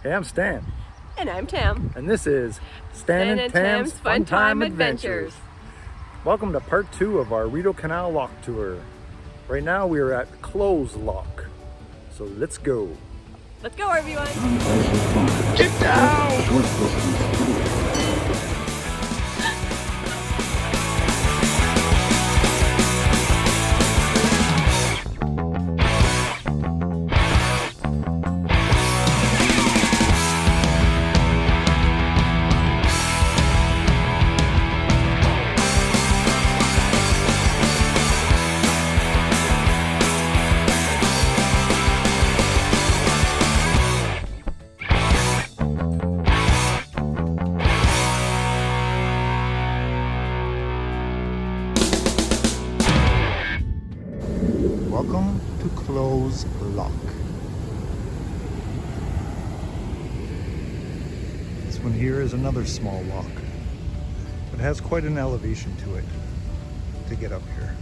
Hey, I'm Stan. And I'm Tam. And this is Stan and Tam's Fun Time Adventures. Welcome to part 2 of our Rideau Canal Lock tour. Right now we are at Clowes Lock. So let's go. Let's go, everyone. Get down! Welcome to Clowes Lock. This one here is another small lock, but it has quite an elevation to it to get up here.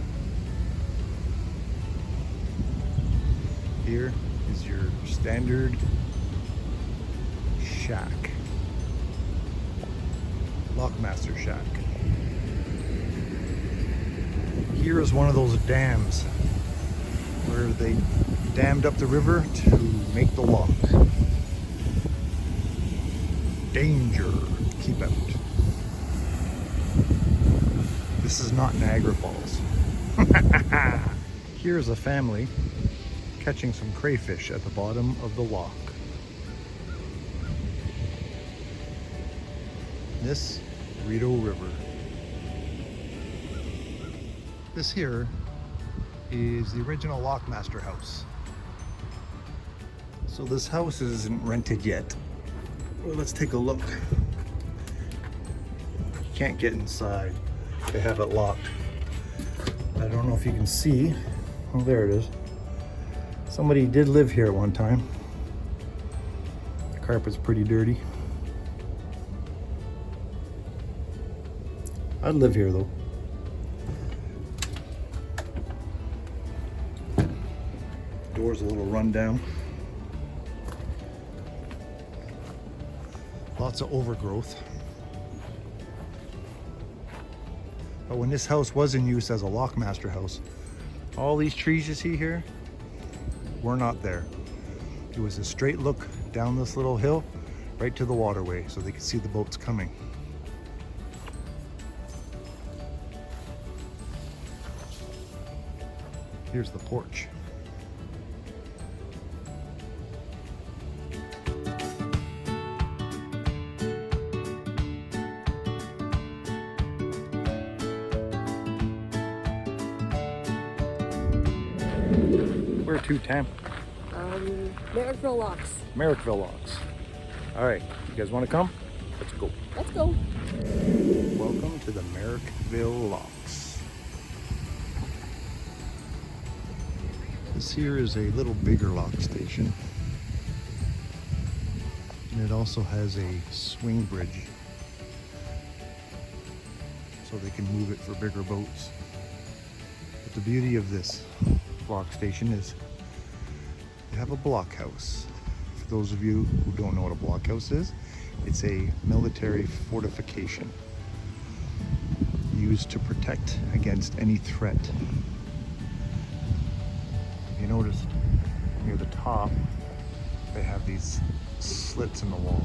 Here is your standard shack, Lockmaster shack. Here is one of those dams where they dammed up the river to make the lock. Danger, keep out. This is not Niagara Falls. Here's a family catching some crayfish at the bottom of the lock. This Rideau River. This here is the original Lockmaster house. So this house isn't rented yet. Well, let's take a look. You can't get inside. They have it locked. I don't know if you can see. Oh, there it is. Somebody did live here at one time. The carpet's pretty dirty. I'd live here though. Door's a little run down. Lots of overgrowth. But when this house was in use as a Lockmaster house, all these trees you see here were not there. It was a straight look down this little hill right to the waterway so they could see the boats coming. Here's the porch. Where to, Tam? Barrhaven Locks. Barrhaven Locks. All right, you guys want to come? Let's go. Let's go. Welcome to the Barrhaven Locks. This here is a little bigger lock station. And it also has a swing bridge, so they can move it for bigger boats. But the beauty of this lock station is you have a blockhouse. For those of you who don't know what a blockhouse is, it's a military fortification used to protect against any threat. You notice near the top they have these slits in the wall.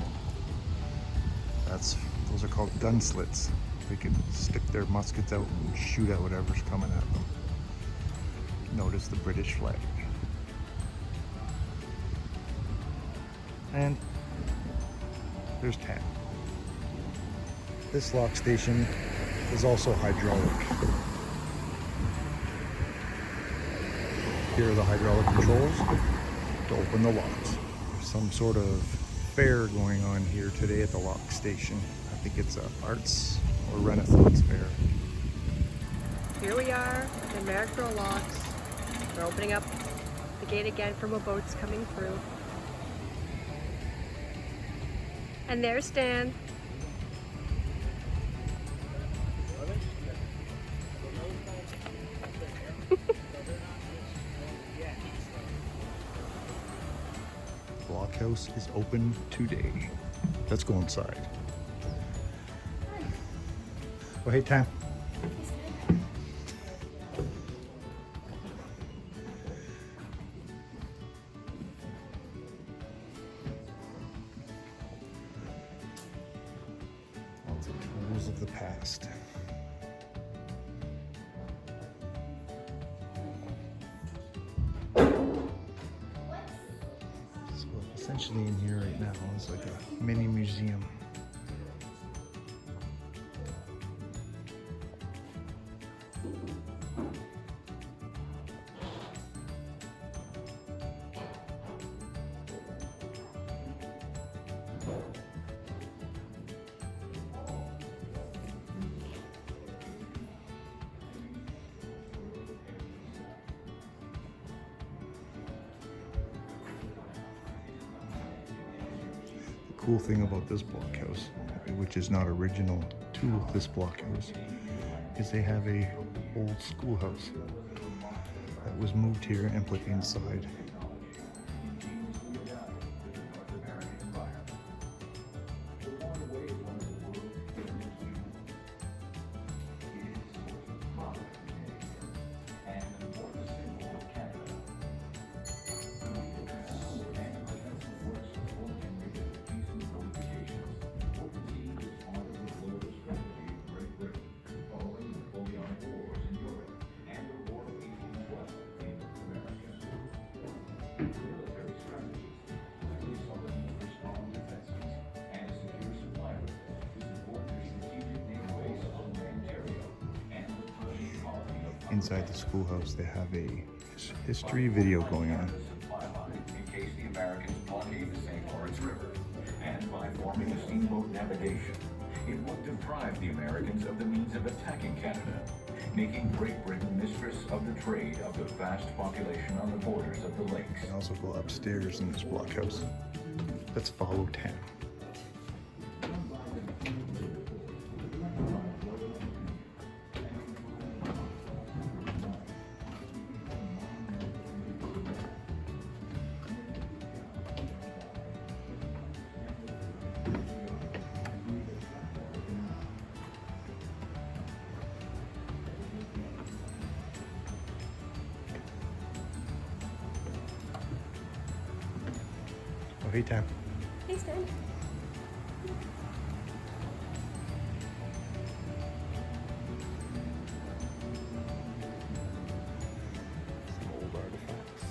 Those are called gun slits. They can stick their muskets out and shoot at whatever's coming at them. Notice the British flag. And there's Tam. This lock station is also hydraulic. Here are the hydraulic controls to open the locks. There's some sort of fair going on here today at the lock station. I think it's an arts or Renaissance fair. Here we are at the Barrhaven Locks. We're opening up the gate again for more boats coming through. And there's Stan. house is open today. Let's go inside. Oh, hey, Tam. Lots of tools of the past. So essentially in here right now is like a mini museum. Cool thing about this blockhouse, which is not original to this blockhouse, is they have a old schoolhouse that was moved here and put inside. Inside the schoolhouse, they have a history video going on. In case the Americans blockade the St. Lawrence River, and by forming a steamboat navigation, it would deprive the Americans of the means of attacking Canada, making Great Britain mistress of the trade of the vast population on the borders of the lakes. You can also go upstairs in this blockhouse. Let's follow Tam. Oh, hey, Tam. Thanks, Dan. Some old artifacts.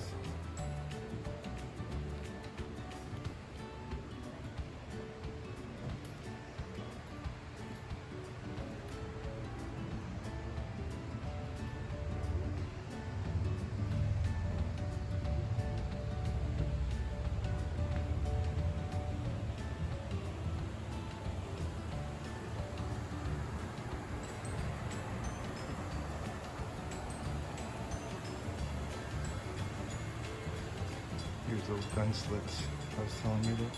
Here's those gun slits I was telling you about.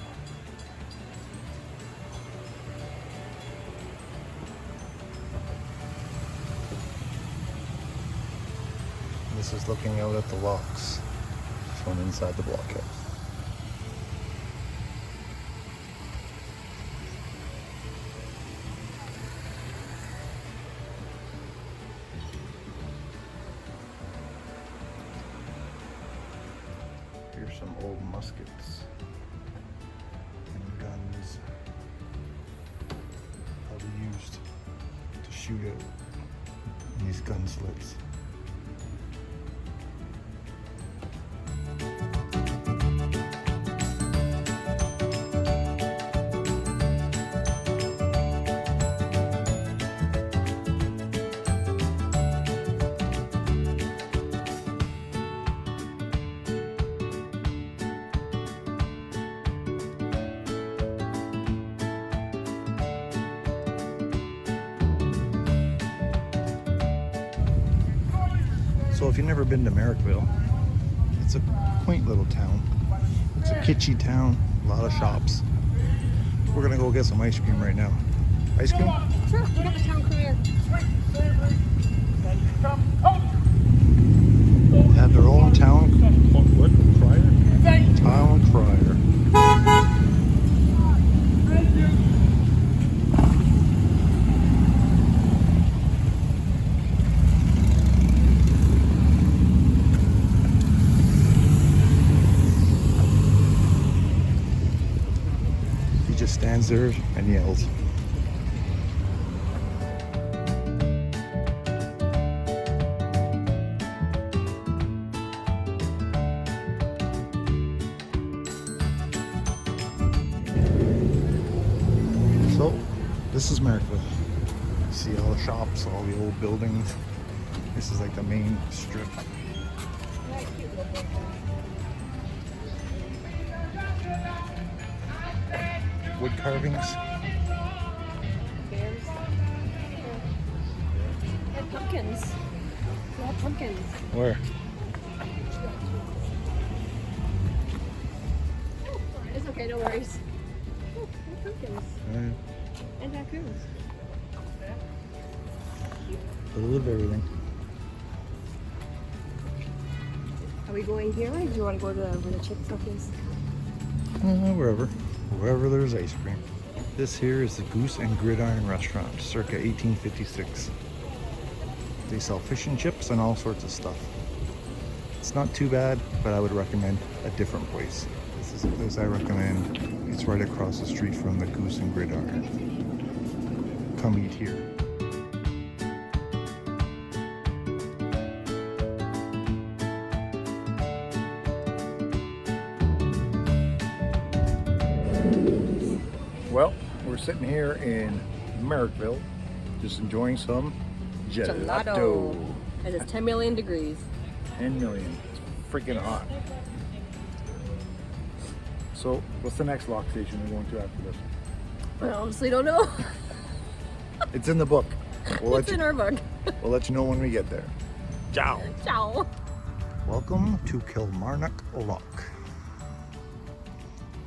This is looking out at the locks from inside the blockhouse. Here's some old muskets and guns, probably used to shoot out in these gun slits. So if you've never been to Merrickville, it's a quaint little town. It's a kitschy town, a lot of shops. We're gonna go get some ice cream right now. Ice cream? Sure, we got the town crew here. They have their own town crier. Town crier. just stands there and yells. So, this is Markville. See all the shops, all the old buildings. This is like the main strip. Wood carvings. Bears. And pumpkins. Yeah, pumpkins. Where? It's okay, no worries. Oh, pumpkins. And raccoons. A little of everything. Are we going here, or do you want to go to where the chip stuff is? Wherever. Wherever there's ice cream. This here is the Goose and Gridiron Restaurant, circa 1856. They sell fish and chips and all sorts of stuff. It's not too bad, but I would recommend a different place. This is a place I recommend. It's right across the street from the Goose and Gridiron. Come eat here. Well, we're sitting here in Markville, just enjoying some gelato. And it's 10 million degrees. 10 million. It's freaking hot. So, what's the next lock station we're going to after this? I honestly don't know. It's in the book. It's in our book. We'll let you know when we get there. Ciao. Ciao. Welcome to Kilmarnock Lock.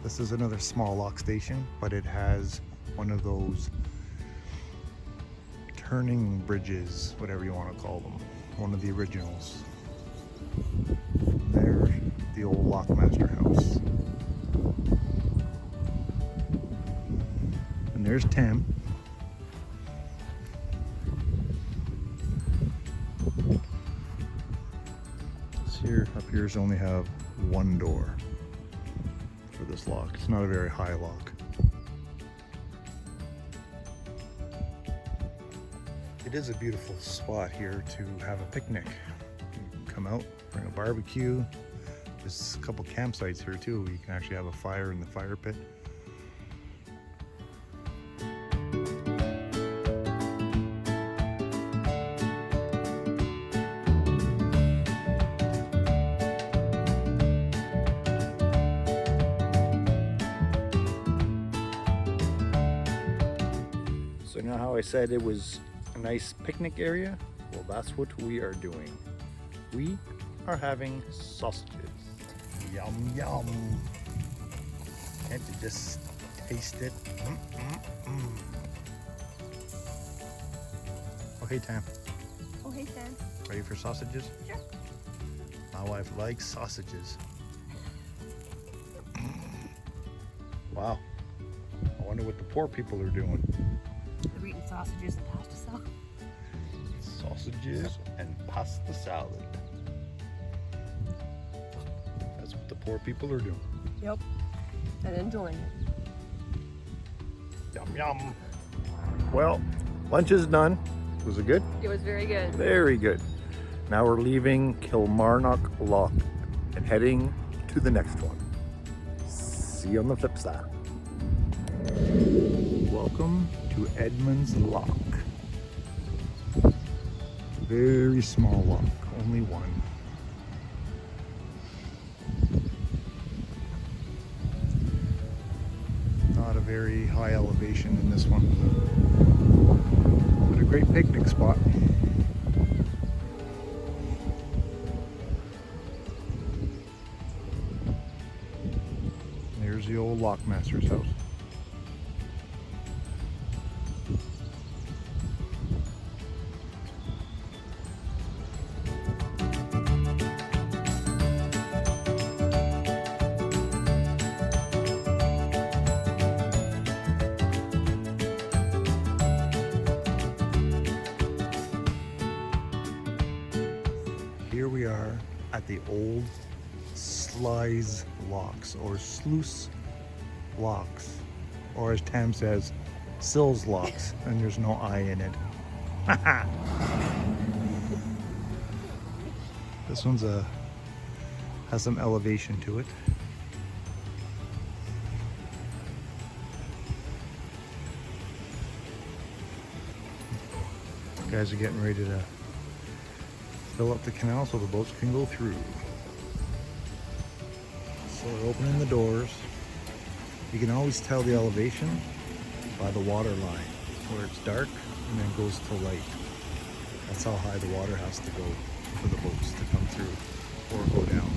This is another small lock station, but it has one of those turning bridges, whatever you want to call them. One of the originals. There's the old Lockmaster house. And there's Tim. Up here's only have one door for this lock. It's not a very high lock. It is a beautiful spot here to have a picnic. You can come out, bring a barbecue. There's a couple campsites here too. You can actually have a fire in the fire pit. So now how I said it was a nice picnic area? Well, that's what we are doing. We are having sausages. Yum, yum. Can't you just taste it? Oh, hey, Tam. Oh, hey, Sam. Ready for sausages? Sure. My wife likes sausages. Wow. I wonder what the poor people are doing. They're eating sausages and pasta salad. Sausages and pasta salad. That's what the poor people are doing. Yep. And enjoying it. Yum, yum. Well, lunch is done. Was it good? It was very good. Very good. Now we're leaving Kilmarnock Lock and heading to the next one. See you on the flip side. Welcome to Edmonds Lock. Very small lock, only one. Not a very high elevation in this one, but a great picnic spot. There's the old Lockmaster's house. Here we are at the old Clowes Locks or Sluice Locks or as Tam says, Clowes Locks, and there's no I in it. This one's has some elevation to it. Guys are getting ready to fill up the canal so the boats can go through. So they're opening the doors. You can always tell the elevation by the water line, where it's dark and then goes to light. That's how high the water has to go for the boats to come through or go down.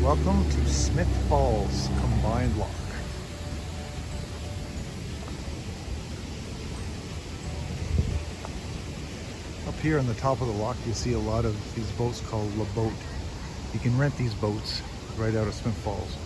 Welcome to Smith Falls Combined Lock. Up here on the top of the lock you see a lot of these boats called La Boat. You can rent these boats right out of Smith Falls.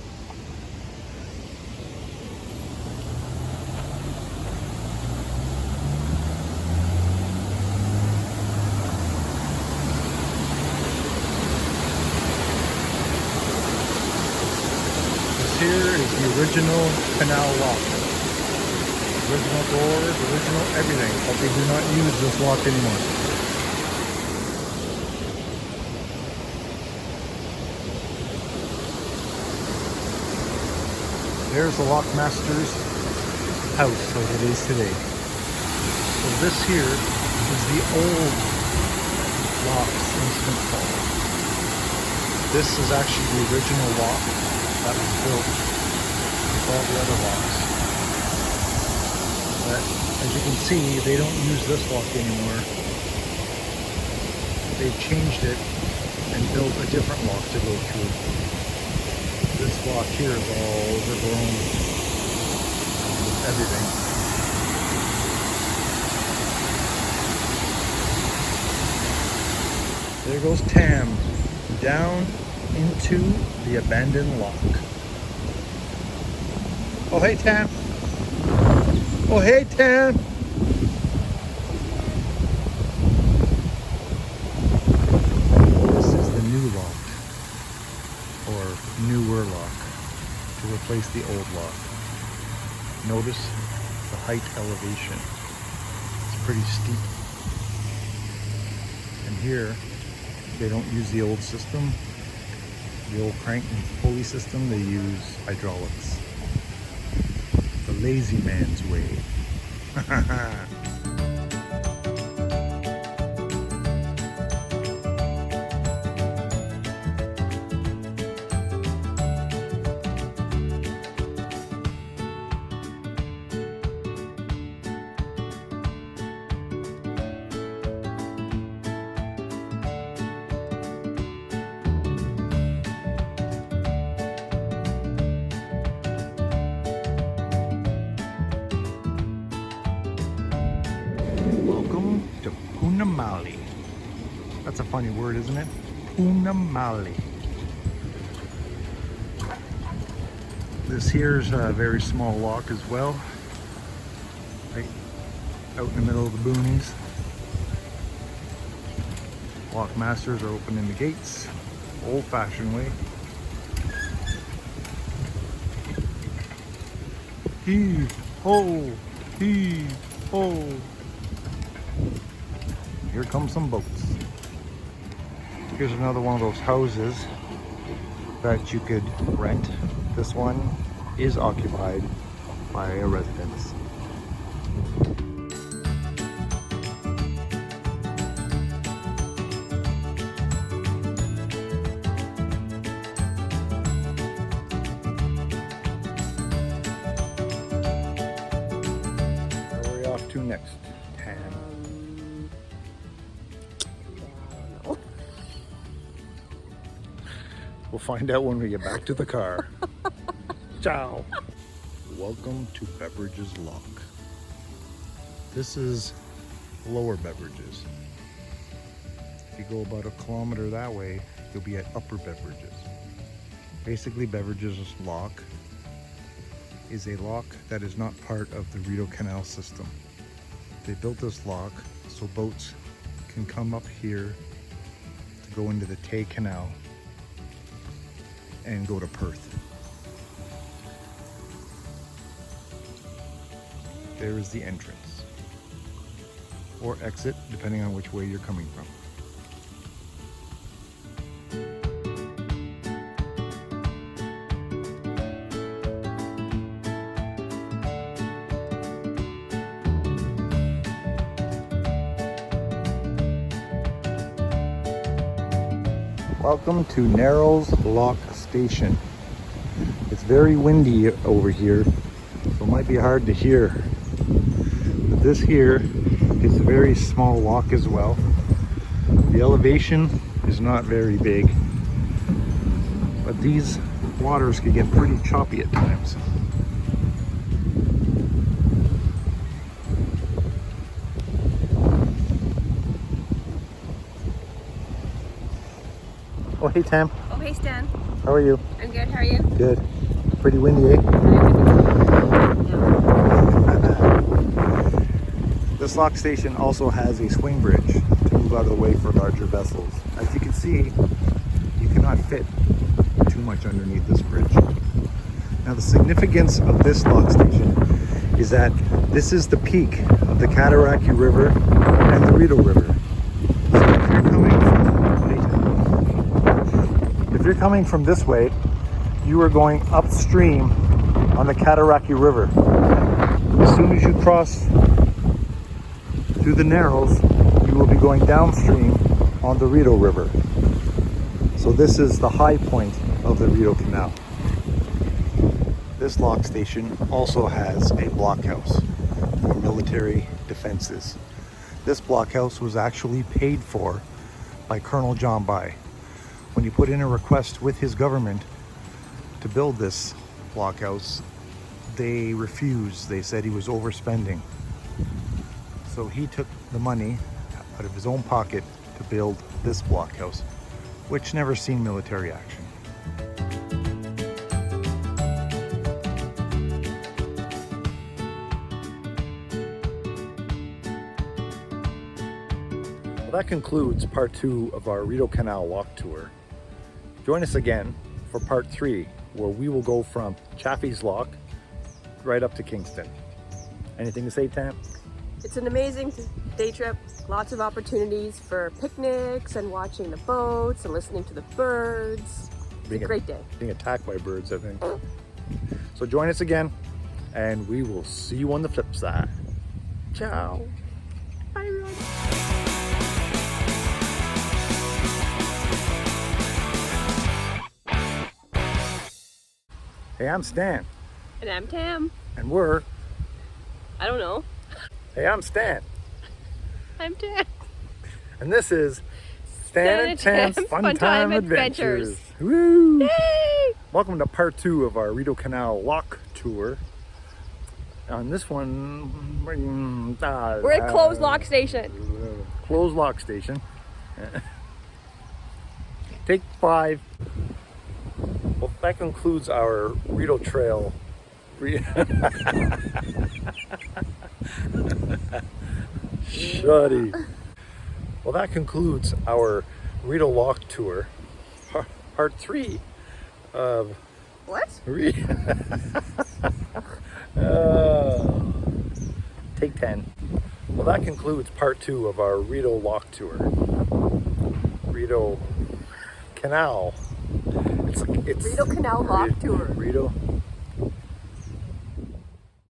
Here is the original canal lock. Original doors, original everything, but they do not use this lock anymore. There's the lockmaster's house as it is today. So this here is the old locks in Smith Falls. This is actually the original lock that was built with all the other locks. But as you can see, they don't use this lock anymore. They've changed it and built a different lock to go through. This lock here is all overgrown with everything. There goes Tam down into the abandoned lock. Oh hey Tam! Oh hey Tam! This is the new lock, or newer lock, to replace the old lock. Notice the height elevation. It's pretty steep. And here, they don't use the old system. The old crank and pulley system, they use hydraulics. The lazy man's way. Welcome to Punamali. That's a funny word, isn't it? Punamali. This here's a very small lock as well. Right out in the middle of the boonies. Lock masters are opening the gates, old-fashioned way. Heave, ho, heave, ho. Here come some boats. Here's another one of those houses that you could rent. This one is occupied by a residence. Where are we off to next? We'll find out when we get back to the car. Ciao. Welcome to Beverages Lock. This is Lower Beverages. If you go about a kilometer that way, you'll be at Upper Beverages. Basically, Beverages Lock is a lock that is not part of the Rideau Canal system. They built this lock so boats can come up here to go into the Tay Canal and go to Perth. There is the entrance or exit, depending on which way you're coming from. Welcome to Clowes Lock Station. It's very windy over here, so it might be hard to hear. But this here is a very small lock as well. The elevation is not very big, but these waters can get pretty choppy at times. Oh, hey Tam. Oh, hey Stan. How are you? I'm good. How are you? Good. Pretty windy, eh? This lock station also has a swing bridge to move out of the way for larger vessels. As you can see, you cannot fit too much underneath this bridge. Now the significance of this lock station is that this is the peak of the Cataraqui River and the Rideau River. So if you're coming from this way, you are going upstream on the Cataraqui River. As soon as you cross through the Narrows, you will be going downstream on the Rideau River. So this is the high point of the Rideau Canal. This lock station also has a blockhouse for military defenses. This blockhouse was actually paid for by Colonel John By. When he put in a request with his government to build this blockhouse, they refused. They said he was overspending. So he took the money out of his own pocket to build this blockhouse, which never seen military action. Well, that concludes part 2 of our Rideau Canal Lock tour. Join us again for part 3, where we will go from Chaffee's Lock right up to Kingston. Anything to say, Tam? It's an amazing day trip. Lots of opportunities for picnics and watching the boats and listening to the birds. It's a great day. Being attacked by birds, I think. So join us again, and we will see you on the flip side. Ciao. Bye, everyone. Hey, I'm Stan. And I'm Tam. And we're... I don't know. Hey, I'm Stan. I'm Tam. And this is Stan and Tam's Fun Time Adventures. Adventures. Woo! Yay! Welcome to part 2 of our Rideau Canal Lock tour. On this one, We're at Clowes Lock Station. Clowes Lock Station. Take 5. Well, that concludes our Rideau Trail. Shuddy. Well, that concludes our Rideau Lock tour, part 3 of... What? Take 10. Well, that concludes part 2 of our Rideau Lock tour. Rideau Canal. It's Rideau Canal Lock tour. Rideau